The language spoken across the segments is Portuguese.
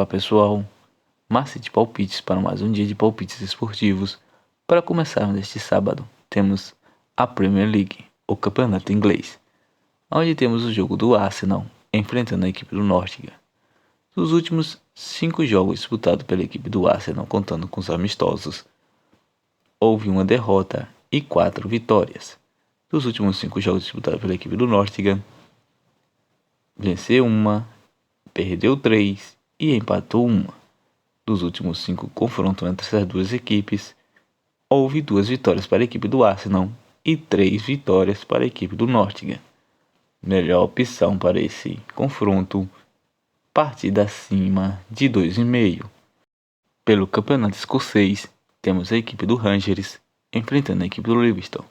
Fala pessoal, Márcio de Palpites para mais um dia de palpites esportivos. Para começarmos este sábado, temos a Premier League, o campeonato inglês, onde temos o jogo do Arsenal enfrentando a equipe do Nottingham. Dos últimos 5 jogos disputados pela equipe do Arsenal, contando com os amistosos, houve uma derrota e 4 vitórias. Dos últimos 5 jogos disputados pela equipe do Nottingham, venceu uma, perdeu 3 e empatou uma. Dos últimos 5 confrontos entre essas duas equipes, houve 2 vitórias para a equipe do Arsenal e 3 vitórias para a equipe do Nottingham. Melhor opção para esse confronto, partida acima de 2,5. Pelo campeonato escocês, temos a equipe do Rangers enfrentando a equipe do Livingston.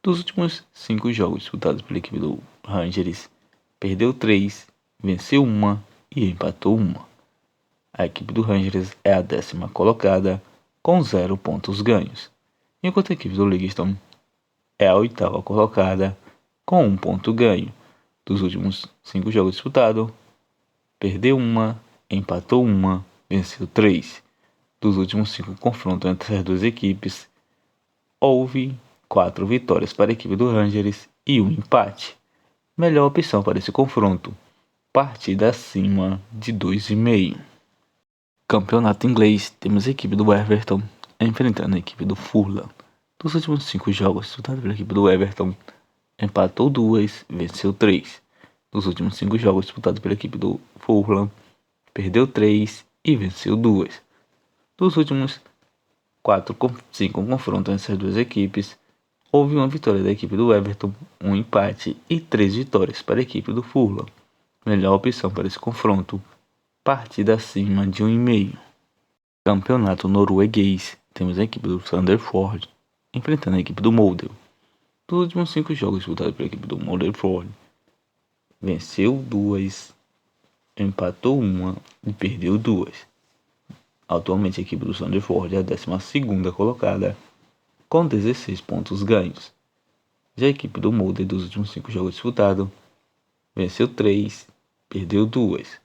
Dos últimos 5 jogos disputados pela equipe do Rangers, perdeu 3, venceu uma e empatou uma. A equipe do Rangers é a 10ª colocada com 0 pontos ganhos, enquanto a equipe do Livingston é a 8ª colocada com 1 ponto ganho. Dos últimos 5 jogos disputados, perdeu uma, empatou uma, venceu 3. Dos últimos 5 confrontos entre as duas equipes, houve 4 vitórias para a equipe do Rangers e 1 empate. Melhor opção para esse confronto, partida acima de 2,5. Campeonato inglês, temos a equipe do Everton enfrentando a equipe do Fulham. Dos últimos 5 jogos disputados pela equipe do Everton, empatou 2, venceu 3. Dos últimos 5 jogos disputados pela equipe do Fulham, perdeu 3 e venceu 2. Dos últimos 5 confrontos entre essas duas equipes, houve uma vitória da equipe do Everton, 1 empate e 3 vitórias para a equipe do Fulham. Melhor opção para esse confronto, partida acima de 1,5. Campeonato norueguês, temos a equipe do Sandefjord enfrentando a equipe do Molde. Dos últimos 5 jogos disputados pela equipe do Sandefjord, venceu 2, empatou 1 e perdeu 2. Atualmente a equipe do Sandefjord é a 12ª colocada com 16 pontos ganhos. Já a equipe do Molde, dos últimos 5 jogos disputados, venceu 3, perdeu 2.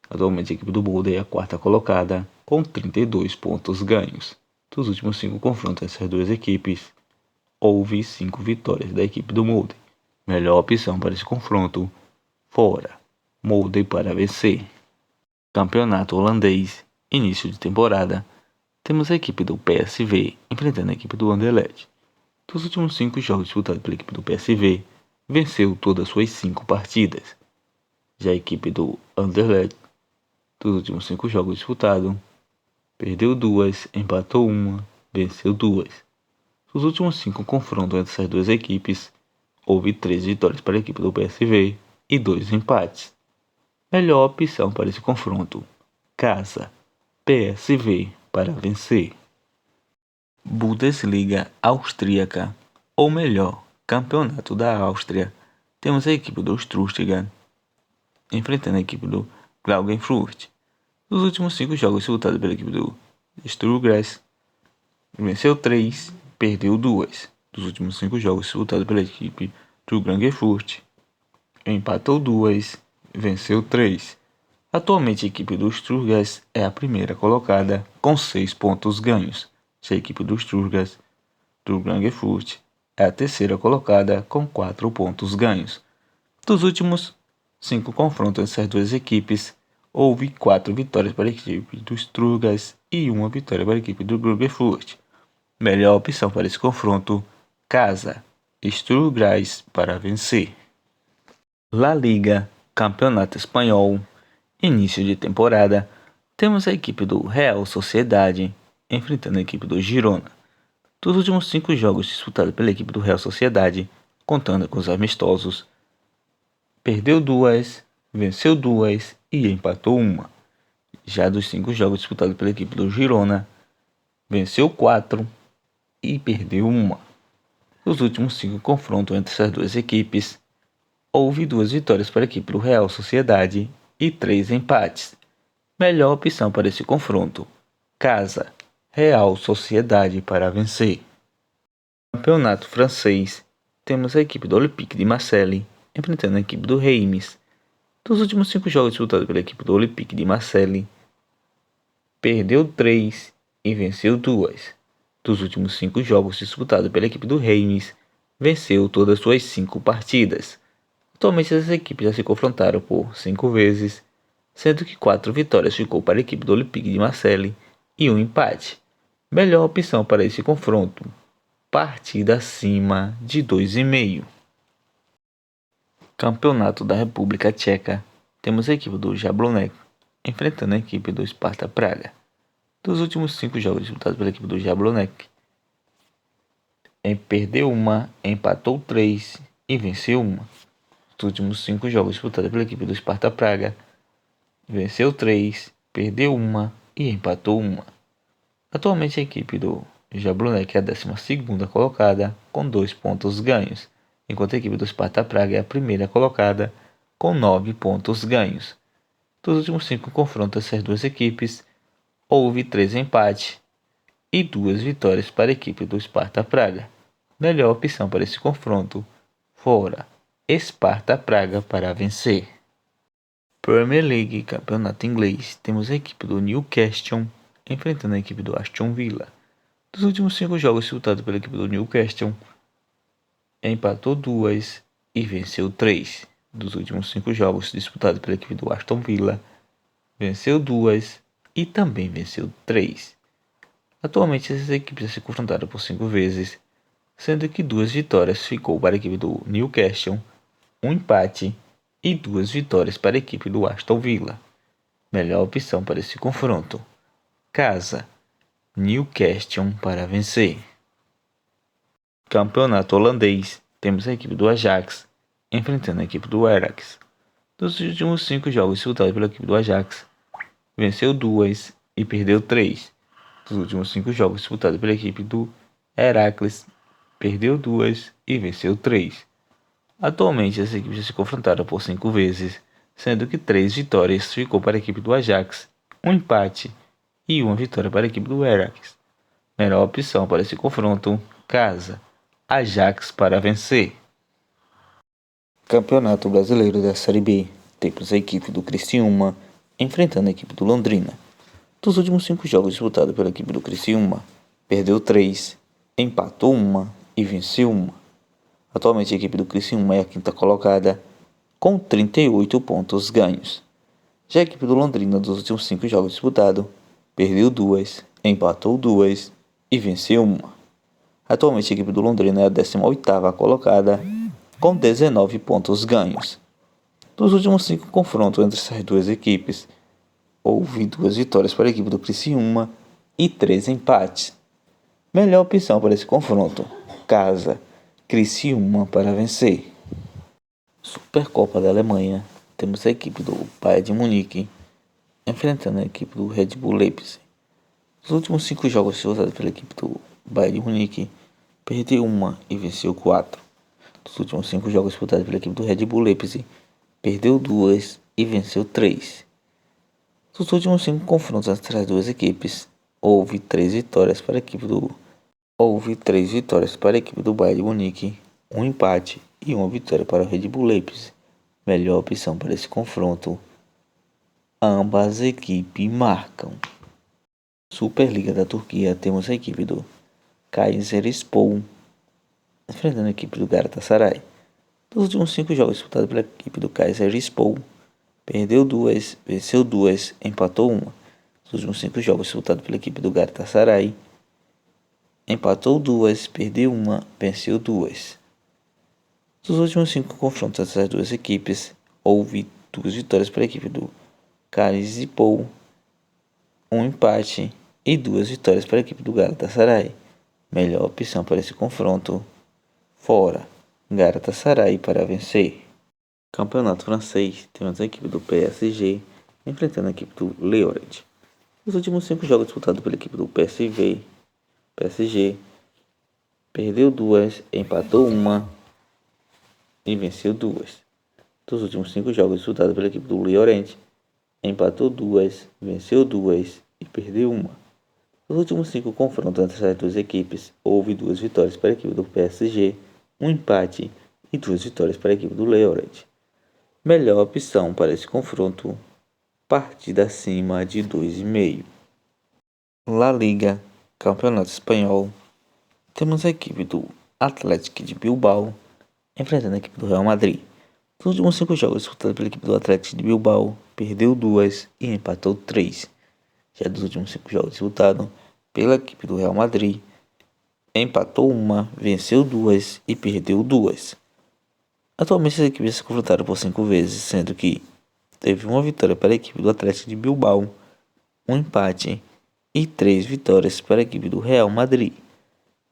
Atualmente a equipe do Molde é a 4ª colocada com 32 pontos ganhos. Dos últimos 5 confrontos entre essas duas equipes, houve 5 vitórias da equipe do Molde. Melhor opção para esse confronto, fora, Molde para vencer. Campeonato holandês, início de temporada, temos a equipe do PSV enfrentando a equipe do Anderlecht. Dos últimos 5 jogos disputados pela equipe do PSV, venceu todas as suas 5 partidas. Já a equipe do Anderlecht, dos últimos 5 jogos disputados, perdeu 2, empatou 1, venceu 2. Dos últimos 5 confrontos entre essas duas equipes, houve 3 vitórias para a equipe do PSV e 2 empates. Melhor opção para esse confronto, casa, PSV para vencer. Bundesliga austríaca, ou melhor, campeonato da Áustria, temos a equipe do Stuttgart enfrentando a equipe do Klagenfurt. Dos últimos 5 jogos disputados pela equipe do Stuttgart, venceu 3, perdeu 2. Dos últimos 5 jogos disputados pela equipe do Klagenfurt, empatou 2, venceu 3. Atualmente a equipe do Stuttgart é a 1ª colocada com 6 pontos ganhos. Já a equipe do Stuttgart do Klagenfurt é a 3ª colocada com 4 pontos ganhos. Dos últimos 5 confrontos entre essas duas equipes, houve 4 vitórias para a equipe do Stuttgart e 1 vitória para a equipe do Klagenfurt. Melhor opção para esse confronto, casa, Stuttgart para vencer. La Liga, campeonato espanhol, início de temporada, temos a equipe do Real Sociedade enfrentando a equipe do Girona. Dos últimos 5 jogos disputados pela equipe do Real Sociedade, contando com os amistosos, perdeu 2, venceu 2 e empatou 1. Já dos 5 jogos disputados pela equipe do Girona, venceu 4 e perdeu 1. Nos últimos 5 confrontos entre essas duas equipes, houve 2 vitórias para a equipe do Real Sociedade e 3 empates. Melhor opção para esse confronto, casa, Real Sociedade para vencer. Campeonato francês, temos a equipe do Olympique de Marseille enfrentando a equipe do Reims. Dos últimos 5 jogos disputados pela equipe do Olympique de Marseille, perdeu 3 e venceu 2. Dos últimos 5 jogos disputados pela equipe do Reims, venceu todas suas 5 partidas. Atualmente essas equipes já se confrontaram por 5 vezes, sendo que 4 vitórias ficou para a equipe do Olympique de Marseille e um empate. Melhor opção para esse confronto, partida acima de 2,5. Campeonato da República Tcheca, temos a equipe do Jablonec enfrentando a equipe do Sparta Praga. Dos últimos 5 jogos disputados pela equipe do Jablonec, perdeu uma, empatou 3 e venceu uma. Dos últimos 5 jogos disputados pela equipe do Sparta Praga, venceu 3, perdeu uma e empatou uma. Atualmente a equipe do Jablonec é a 12ª colocada com 2 pontos ganhos, enquanto a equipe do Sparta Praga é a primeira colocada com 9 pontos ganhos. Dos últimos 5 confrontos dessas duas equipes, houve 3 empates e 2 vitórias para a equipe do Sparta Praga. Melhor opção para esse confronto, fora Sparta Praga para vencer. Premier League, campeonato inglês, temos a equipe do Newcastle enfrentando a equipe do Aston Villa. Dos últimos 5 jogos disputados pela equipe do Newcastle, empatou 2 e venceu 3. Dos últimos 5 jogos disputados pela equipe do Aston Villa, venceu 2 e também venceu 3. Atualmente essas equipes já se confrontaram por 5 vezes, sendo que 2 vitórias ficou para a equipe do Newcastle, um empate e 2 vitórias para a equipe do Aston Villa. Melhor opção para esse confronto, casa, Newcastle para vencer. Campeonato holandês, temos a equipe do Ajax enfrentando a equipe do Ajax. Dos últimos 5 jogos disputados pela equipe do Ajax, venceu 2 e perdeu 3. Dos últimos 5 jogos disputados pela equipe do Heracles, perdeu 2 e venceu 3. Atualmente as equipes já se confrontaram por 5 vezes, sendo que 3 vitórias ficou para a equipe do Ajax, um empate e uma vitória para a equipe do Heracles. Melhor opção para esse confronto, casa, Ajax para vencer. Campeonato Brasileiro da Série B, temos a equipe do Criciúma enfrentando a equipe do Londrina. Dos últimos 5 jogos disputados pela equipe do Criciúma, perdeu 3, empatou 1 e venceu 1. Atualmente a equipe do Criciúma é a 5ª colocada com 38 pontos ganhos. Já a equipe do Londrina, dos últimos 5 jogos disputados, perdeu 2, empatou 2 e venceu 1. Atualmente a equipe do Londrina é a 18ª colocada com 19 pontos ganhos. Dos últimos 5 confrontos entre essas duas equipes, houve 2 vitórias para a equipe do Criciúma e 3 empates. Melhor opção para esse confronto, casa, Criciúma para vencer. Supercopa da Alemanha, temos a equipe do Bayern de Munique enfrentando a equipe do Red Bull Leipzig. Os últimos 5 jogos disputados pela equipe do Bayern de Munique, perdeu 1 e venceu 4. Dos últimos 5 jogos disputados pela equipe do Red Bull Leipzig, perdeu 2 e venceu 3. Dos últimos 5 confrontos entre as duas equipes, houve 3 vitórias para a equipe do Bayern de Munique, um empate e uma vitória para o Red Bull Leipzig. Melhor opção para esse confronto, ambas equipes marcam. Superliga da Turquia, temos a equipe do Kayserispor enfrentando a equipe do Galatasaray. Dos últimos 5 jogos disputados pela equipe do Kayserispor, perdeu 2, venceu 2, empatou 1. Dos últimos 5 jogos disputados pela equipe do Galatasaray, empatou 2, perdeu 1, venceu 2. Dos últimos 5 confrontos dessas duas equipes, houve 2 vitórias para a equipe do Kayserispor, um empate e 2 vitórias para a equipe do Galatasaray. Melhor opção para esse confronto, fora, Galatasaray para vencer. Campeonato francês, temos a equipe do PSG enfrentando a equipe do Lorient. Nos últimos 5 jogos disputados pela equipe do PSG, perdeu 2, empatou 1 e venceu 2. Dos últimos 5 jogos disputados pela equipe do Lorient, empatou 2, venceu 2 e perdeu 1. Nos últimos 5 confrontos entre as duas equipes, houve 2 vitórias para a equipe do PSG, um empate e 2 vitórias para a equipe do Lorient. Melhor opção para esse confronto, partida acima de 2,5. La Liga, Campeonato Espanhol. Temos a equipe do Atlético de Bilbao enfrentando a equipe do Real Madrid. Nos últimos 5 jogos disputados pela equipe do Atlético de Bilbao, perdeu 2 e empatou 3. Já dos últimos 5 jogos disputados pela equipe do Real Madrid, empatou 1, venceu 2 e perdeu 2. Atualmente as equipes se confrontaram por 5 vezes, sendo que teve uma vitória para a equipe do Atlético de Bilbao, um empate e 3 vitórias para a equipe do Real Madrid.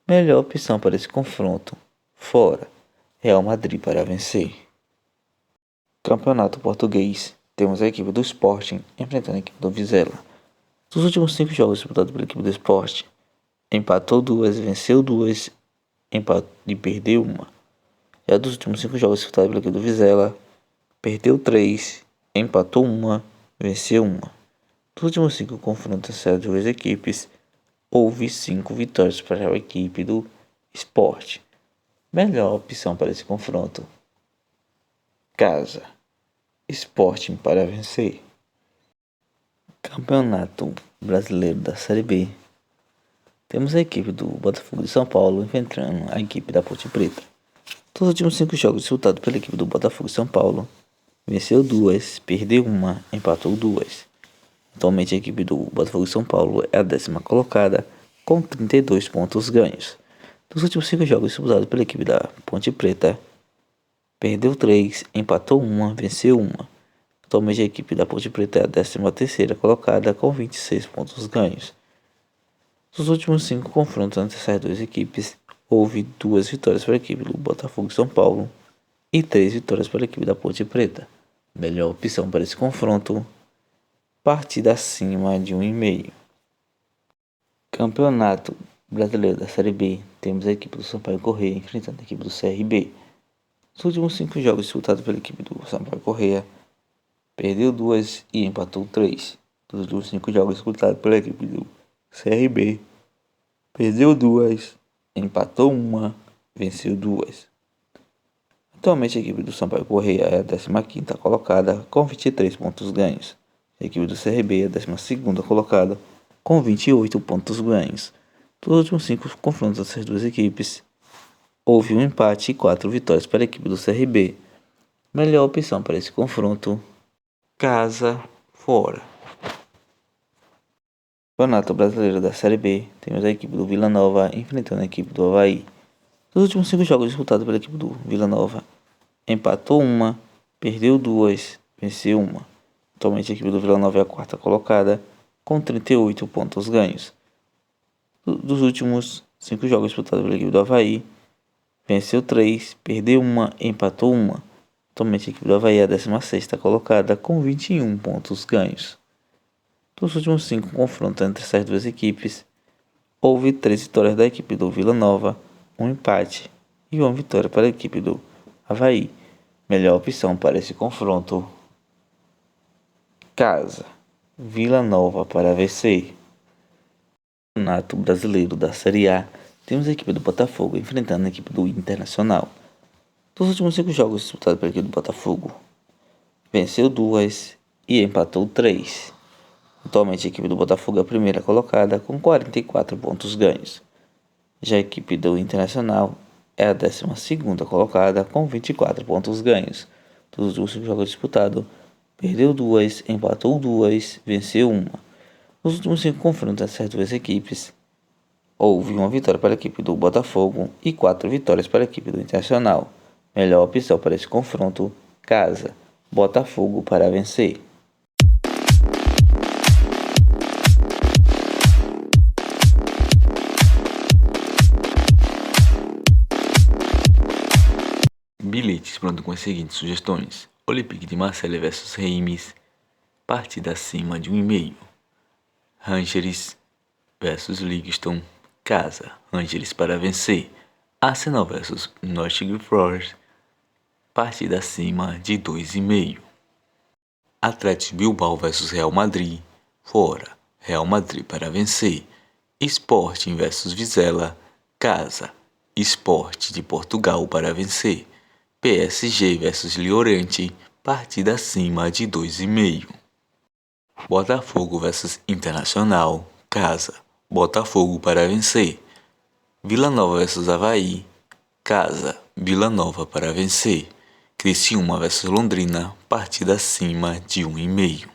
Melhor opção para esse confronto, fora, Real Madrid para vencer. Campeonato Português, temos a equipe do Sporting enfrentando a equipe do Vizela. Dos últimos 5 jogos disputados pela equipe do Sporting, empatou 2, venceu 2 e perdeu 1. Já dos últimos 5 jogos disputados pela equipe do Vizela, perdeu 3, empatou 1, venceu 1. Dos últimos 5 confrontos entre as duas equipes, houve 5 vitórias para a equipe do Sport. Melhor opção para esse confronto, casa, Sporting para vencer. Campeonato Brasileiro da Série B. Temos a equipe do Botafogo de São Paulo enfrentando a equipe da Ponte Preta. Dos últimos 5 jogos disputados pela equipe do Botafogo de São Paulo, venceu 2, perdeu 1, empatou 2. Atualmente a equipe do Botafogo de São Paulo é a 10ª colocada com 32 pontos ganhos. Dos últimos 5 jogos disputados pela equipe da Ponte Preta, perdeu 3, empatou 1, venceu 1. Atualmente a equipe da Ponte Preta é a 13ª colocada com 26 pontos ganhos. Dos últimos 5 confrontos entre essas duas equipes, houve 2 vitórias para a equipe do Botafogo de São Paulo e 3 vitórias para a equipe da Ponte Preta. Melhor opção para esse confronto, partida acima de 1,5. Campeonato Brasileiro da Série B, temos a equipe do Sampaio Corrêa enfrentando a equipe do CRB. Nos últimos 5 jogos disputados pela equipe do Sampaio Corrêa, perdeu 2 e empatou 3. Dos últimos 5 jogos disputados pela equipe do CRB, perdeu 2, empatou 1, venceu 2. Atualmente a equipe do Sampaio Corrêa é a 15ª colocada com 23 pontos ganhos. A equipe do CRB é a 12ª colocada com 28 pontos ganhos. Dos últimos 5 confrontos dessas duas equipes, houve um empate e 4 vitórias para a equipe do CRB. Melhor opção para esse confronto, casa, fora. Campeonato Brasileiro da Série B, temos a equipe do Vila Nova enfrentando a equipe do Avaí. Dos últimos 5 jogos disputados pela equipe do Vila Nova, empatou 1, perdeu 2, venceu 1. Atualmente a equipe do Vila Nova é a 4ª colocada com 38 pontos ganhos. Dos últimos 5 jogos disputados pela equipe do Avaí, venceu 3, perdeu 1, empatou 1. Atualmente a equipe do Avaí é a 16ª colocada com 21 pontos ganhos. Dos últimos 5 confrontos entre essas duas equipes, houve 3 vitórias da equipe do Vila Nova, um empate e 1 vitória para a equipe do Avaí. Melhor opção para esse confronto, casa, Vila Nova para vencer. Campeonato Brasileiro da Série A, temos a equipe do Botafogo enfrentando a equipe do Internacional. Dos últimos 5 jogos disputados pela equipe do Botafogo, venceu 2 e empatou 3. Atualmente a equipe do Botafogo é a 1ª colocada com 44 pontos ganhos. Já a equipe do Internacional é a 12ª colocada com 24 pontos ganhos. Dos últimos 5 jogos disputados, perdeu 2, empatou 2, venceu 1. Nos últimos 5 confrontos entre as duas equipes, houve 1 vitória para a equipe do Botafogo e 4 vitórias para a equipe do Internacional. Melhor opção para esse confronto, casa, Botafogo para vencer. Bilhetes pronto com as seguintes sugestões: Olympique de Marseille vs Reims, partida acima de 1,5. Rangers vs Livingston, casa, Rangers para vencer. Arsenal vs Nottingham Forest, partida acima de 2,5. Atlético Bilbao vs Real Madrid, fora, Real Madrid para vencer. Sporting vs Vizela, casa, Sport de Portugal para vencer. PSG vs Lorient, partida acima de 2,5. Botafogo vs Internacional, casa, Botafogo para vencer. Vila Nova vs Avaí, casa, Vila Nova para vencer. Criciúma vs Londrina, partida acima de 1,5.